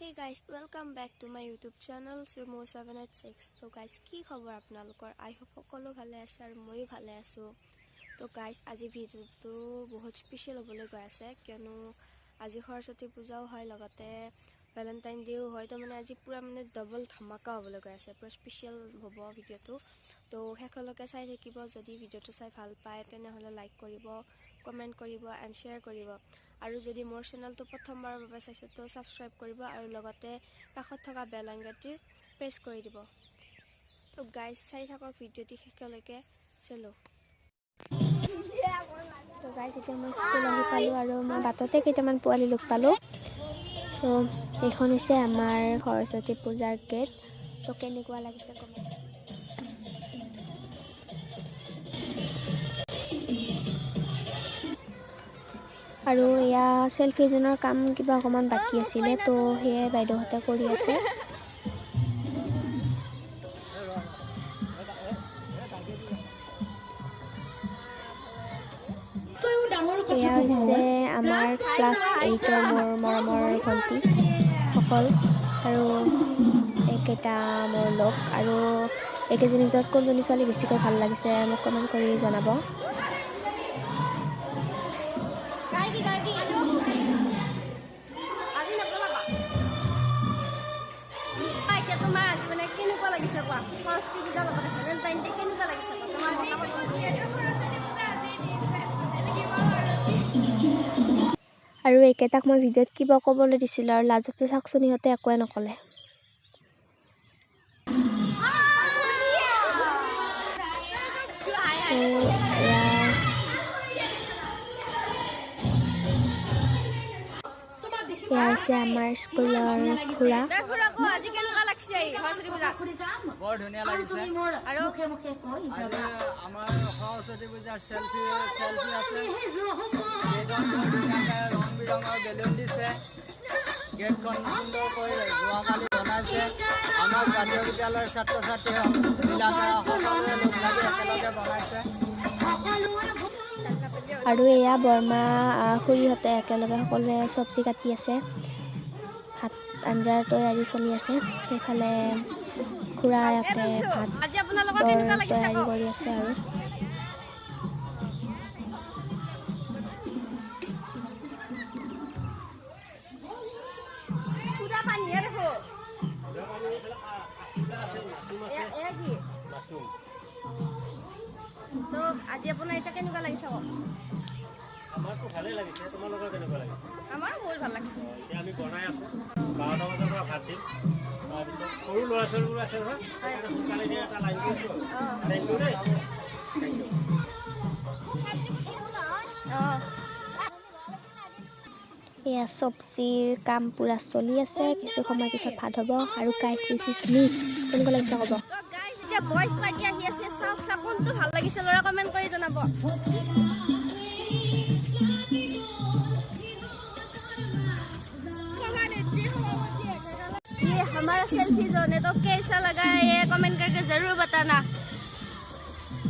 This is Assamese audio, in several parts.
Hey guys, welcome back to my YouTube channel Sumo786. So guys, কি খবৰ আপোনালোকৰ? I hope সকলো ভালে আছে আৰু মইও ভালে আছো। তো guys, আজি ভিডিওটো বহুত স্পেশাল হ'বলৈ গৈ আছে কিয়নো আজি সৰস্বতী পূজাও হয় লগতে ভ্যালেন্টাইন ডেও হয়। তো মানে আজি পুৰা মানে ডাবল ধমাকা হ'বলৈ গৈ আছে। পুৰা স্পেশাল হ'ব ভিডিওটো। তো শেষলৈকে চাই থাকিব। যদি ভিডিওটো চাই ভাল পায় তেনেহলে লাইক কৰিব, কমেন্ট কৰিব এণ্ড শ্বেয়াৰ কৰিব। আৰু যদি মোৰ চেনেলটো প্ৰথমবাৰৰ বাবে চাইছে তো সাবস্ক্ৰাইব কৰিব আৰু লগতে কাষত থকা বেল আইকনটি প্ৰেছ কৰি দিব। তো গাইজ চাই থাকক ভিডিওটি শেষলৈকে। চলো। তো গাইজ এতিয়া মই স্কুল আহি পালোঁ আৰু মই বাটতে কেইটামান পোৱালি লগ পালোঁ। তো এইখন হৈছে আমাৰ সৰস্বতী পূজাৰ গেট। তো কেনেকুৱা লাগিছে কমেণ্ট। আৰু এয়া সেলফি জনৰ কাম কিবা অকমান বাকি আছিলে তো হেয়ে বাইদেউহতে কৰি আছে। এয়া হৈছে আমাৰ ক্লাছ 8ৰ মোৰ মৰমৰ ভণ্টি সকল আৰু এইকেইটা মোৰ লগ আৰু এইকেইজনীৰ ভিতৰত কোনজনী ছোৱালী বেছিকৈ ভাল লাগিছে মোক কমেণ্ট কৰি জনাব। তোমাৰ আজি মানে কেনেকুৱা লাগিছে কোৱা? সৰস্বতী পূজাৰ লগতে ভ্যালেন্টাইন ডে কেনেকুৱা লাগিছে তোমাৰ মতামত? আৰু এইকেইটাক মই ভিডিঅ'ত কিবা ক'বলৈ দিছিলোঁ আৰু লাজতে চাকচোন ইহঁতে একোৱে নক'লে। এয়া হৈছে আমাৰ স্কুলৰ খুৰা। আজি কেনেকুৱা লাগিছে সৰস্বতী পূজা? বৰ ধুনীয়া লাগিছে। আৰু আমাৰ সৰস্বতী পূজাৰ সেলফি আছে। ধুনীয়াকৈ ৰং বিৰঙৰ বেলুন দিছে। গেটখন সুন্দৰকৈ যোৱাকালি বনাইছে। আমাৰ জাতীয় বিদ্যালয়ৰ ছাত্ৰ ছাত্ৰীবিলাকে সকলোৱে লগ লাগি একেলগে বনাইছে। আৰু এয়া বৰমা খুৰীহঁতে একেলগে সকলোৱে চব্জি কাটি আছে। ভাত আঞ্জাৰ তৈয়াৰী চলি আছে। সেইফালে খুৰা ইয়াতে ভাত তৈয়াৰী কৰি আছে আৰু তো আজি আপোনাৰ এটা কেনেকুৱা লাগিছে? আমাৰতো ভালেই লাগিছে। তোমালোকৰ কেনেকুৱা লাগিছে? আমাৰ বহুত ভাল লাগিছে। এতিয়া আমি বনাই আছোঁ 12টা বজাৰ পৰা ভাত দিম। তাৰপিছত সৰু ল'ৰা ছোৱালীবোৰ আছে নহয় সেইকাৰণে সোনকালে দিয়া এটা লাইন কৰিছোঁ। থেংক ইউ দেই। Thank you. এয়া চব্জিৰ কাম পুৰা চলি আছে। কিছু সময় পিছত ভাত হ'ব আৰু গাইজ দিছ ইজ মি। কেনেকুৱা লাগিছে ক'ব? এতিয়া বইজ পাৰ্টি আহি আছে। চাওক কোনটো ভাল লাগিছে ল'ৰা কমেণ্ট কৰি জনাব। ये हमारा सेल्फी जोन है तो कैसा लगा है ये कमेंट करके जरूर बताना।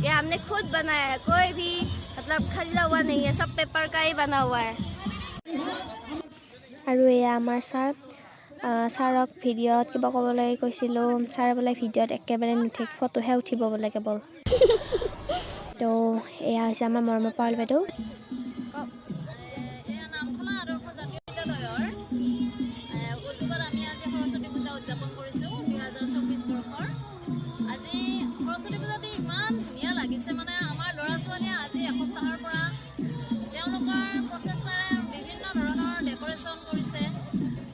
ये हमने खुद बनाया है, कोई भी मतलब खरीदा हुआ नहीं है, सब पेपर का ही बना हुआ है। আৰু এয়া আমাৰ ছাৰক ভিডিঅ'ত কিবা ক'বলৈ কৈছিলোঁ। ছাৰ বোলে ভিডিঅ'ত একেবাৰে নুঠে, ফটোহে উঠিব বোলে কেৱল। তো এয়া হৈছে আমাৰ মৰমৰ পাৰুল বাইদেউ। উদযাপন কৰিছোঁ 2024 বৰ্ষৰ। আজি সৰস্বতী পূজাটি ইমান ধুনীয়া লাগিছে। মানে আমাৰ ল'ৰা ছোৱালীয়ে আজি এসপ্তাহৰ পৰা তেওঁলোকৰ প্ৰচেষ্টাৰে বিভিন্ন ধৰণৰ ডেক'ৰেশ্যন কৰিছে।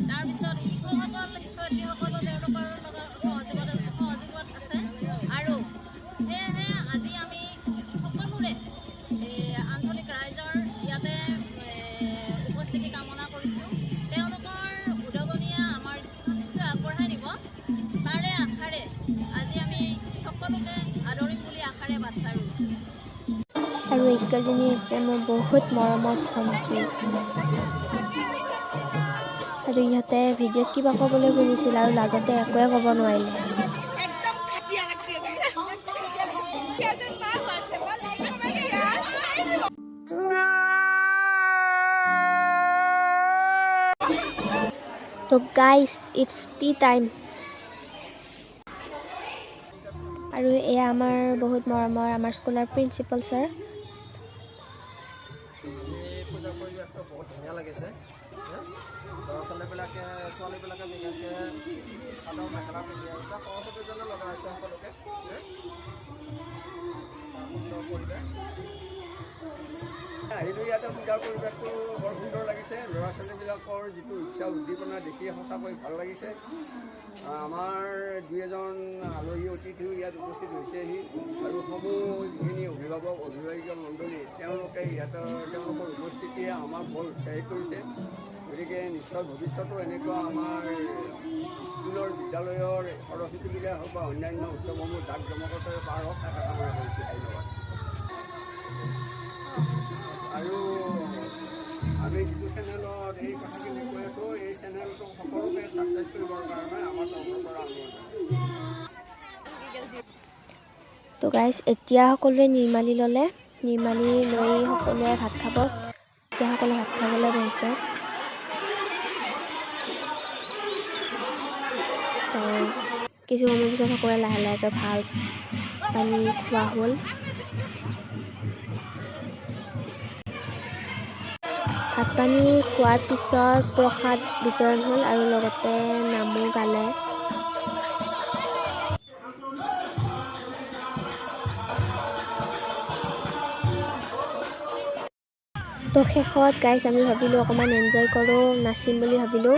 তাৰপিছত শিক্ষয়িত্ৰীসকলো তেওঁলোকৰ লগত সহযোগত আছে। আৰু সেয়েহে আজি আমি সকলোৰে আঞ্চলিক ৰাইজৰ ইয়াতে উপস্থিতি কামনা কৰিছোঁ। তেওঁলোকৰ উদগনিয়ে আমাৰ আগবঢ়াই নিব তাৰে আশাৰে আজি আমি সকলোকে আদৰিম বুলি আশাৰে বাট চাই ৰৈছোঁ। আৰু এইকেইজনী হৈছে মোৰ বহুত মৰমৰ ভণ্টি। আৰু ইহঁতে ভিডিঅ'ত কিবা ক'বলৈ খুজিছিল আৰু লাজতে একোৱে ক'ব নোৱাৰিলে। তো গাইজ ইটছ টি টাইম। আৰু এয়া আমাৰ বহুত মৰমৰ আমাৰ স্কুলৰ প্ৰিন্সিপাল ছাৰ। এই পূজাৰ পৰিৱেশটো বহুত ধুনীয়া লাগিছে। ল'ৰা ছোৱালীবিলাকে বিশেষকৈ চাদৰ মেখেলা পিন্ধি আহিছে, সৰস্বতী পূজা লগা হৈছে সকলোকে। সুন্দৰ পৰিৱেশ আহিলোঁ ইয়াতে পূজাৰ পৰিৱেশটো বৰ সুন্দৰ লাগিছে। ল'ৰা ছোৱালীবিলাকৰ যিটো উৎসাহ উদ্দীপনা দেখি সঁচাকৈ ভাল লাগিছে। আমাৰ দুই এজন আলহী অতিথিও ইয়াত উপস্থিত হৈছেহি আৰু সমূহ যিখিনি অভিভাৱক অভিভাৱিকা মণ্ডলী তেওঁলোকে তেওঁলোকৰ উপস্থিতিয়ে আমাক বৰ উৎসাহিত কৰিছে। গতিকে নিশ্চয় ভৱিষ্যতো এনেকুৱা আমাৰ স্কুলৰ বিদ্যালয়ৰ সৰস্বতী পূজাই হওক বা অন্যান্য উৎসৱসমূহ জাক জমকতাৰে পাৰ হওক তাক কামনা কৰিছোঁ। ধন্যবাদ। আৰু আমি যিটো চেনেলত এই কথাখিনি কৈ আছোঁ, এই চেনেলটো সকলোকে ছাবস্ক্ৰাইব কৰিবৰ কাৰণে আমাৰ তৰফৰ পৰা অনুৰোধ। তো গাইজ এতিয়া সকলোৱে নিৰ্মালি ল'লে, নিৰ্মালি লৈ সকলোৱে ভাত খাব। এতিয়া সকলোৱে ভাত খাবলৈ বহিছে। তো কিছু সময়ৰ পিছত সকলোৱে লাহে লাহেকৈ ভাত পানী খোৱা হ'ল। ভাত পানী খোৱাৰ পিছত প্ৰসাদ বিতৰণ হ'ল আৰু লগতে নামো গালে। তো শেষত গাইজ আমি ভাবিলোঁ অকণমান এনজয় কৰোঁ, নাচিম বুলি ভাবিলোঁ।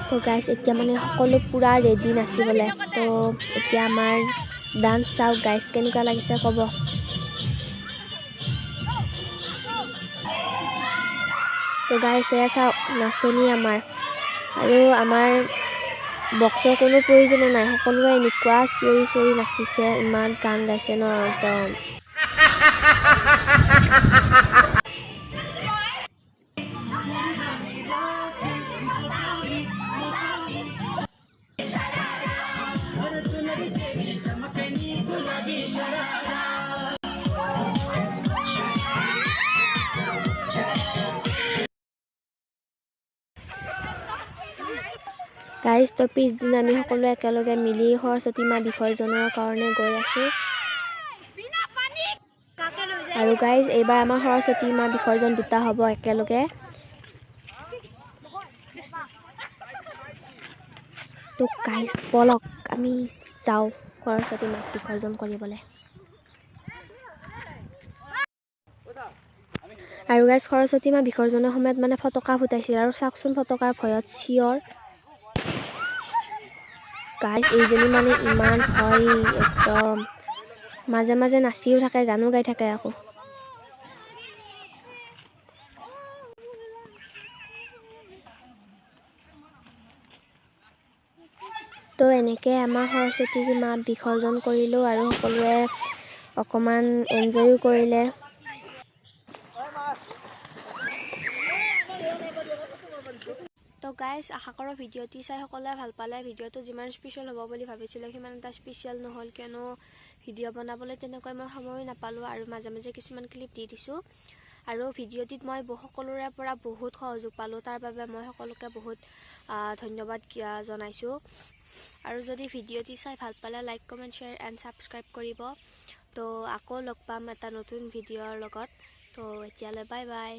তো গাইজ এতিয়া মানে সকলো পূৰা ৰেডি নাচিবলৈ। তো এতিয়া আমাৰ ডান্স চাওক গাইজ কেনেকুৱা লাগিছে ক'ব। তো গাইজ এয়া চাওক নাচনি আমাৰ, আৰু আমাৰ বক্সৰ কোনো প্ৰয়োজনে নাই। সকলোৱে এনেকুৱা চিঞৰি চিঞৰি নাচিছে, ইমান গান গাইছে ন একদম। গাইজ তো পিছদিনা আমি সকলোৱে একেলগে মিলি সৰস্বতী মা বিসৰ্জনৰ কাৰণে গৈ আছোঁ। আৰু গাইজ এইবাৰ আমাৰ সৰস্বতী মা বিসৰ্জন দুটা হ'ব একেলগে। তো গাইজ বলক আমি যাওঁ সৰস্বতী মাক বিসৰ্জন কৰিবলৈ। আৰু গাইজ সৰস্বতী মা বিসৰ্জনৰ সময়ত মানে ফটকা ফুটাইছিল, আৰু চাওকচোন ফটকাৰ ভয়ত চিঞৰ। গাইজ এইজনী মানে ইমান ভয়, একদম মাজে মাজে নাচিও থাকে, গানো গাই থাকে আকৌ। তো এনেকৈ আমাৰ সৰস্বতী মা বিসৰ্জন কৰিলোঁ আৰু সকলোৱে অকণমান এনজয়ো কৰিলে। তো গাইজ আশা কৰোঁ ভিডিঅ'টি চাই সকলোৱে ভাল পালে। ভিডিঅ'টো যিমান স্পেচিয়েল হ'ব বুলি ভাবিছিলোঁ সিমান এটা স্পেচিয়েল নহ'ল, কিয়নো ভিডিঅ' বনাবলৈ তেনেকৈ মই সময় নাপালোঁ আৰু মাজে মাজে কিছুমান ক্লিপ দি দিছোঁ। আৰু ভিডিঅ'টিত মই সকলোৰে পৰা বহুত সহযোগ পালোঁ, তাৰ বাবে মই সকলোকে বহুত ধন্যবাদ জনাইছোঁ। আৰু যদি ভিডিঅ'টি চাই ভাল পালে like comment share and subscribe কৰিব। তো আকৌ লগ পাম এটা নতুন ভিডিঅ'ৰ লগত। তো এতিয়ালৈ বাই বাই।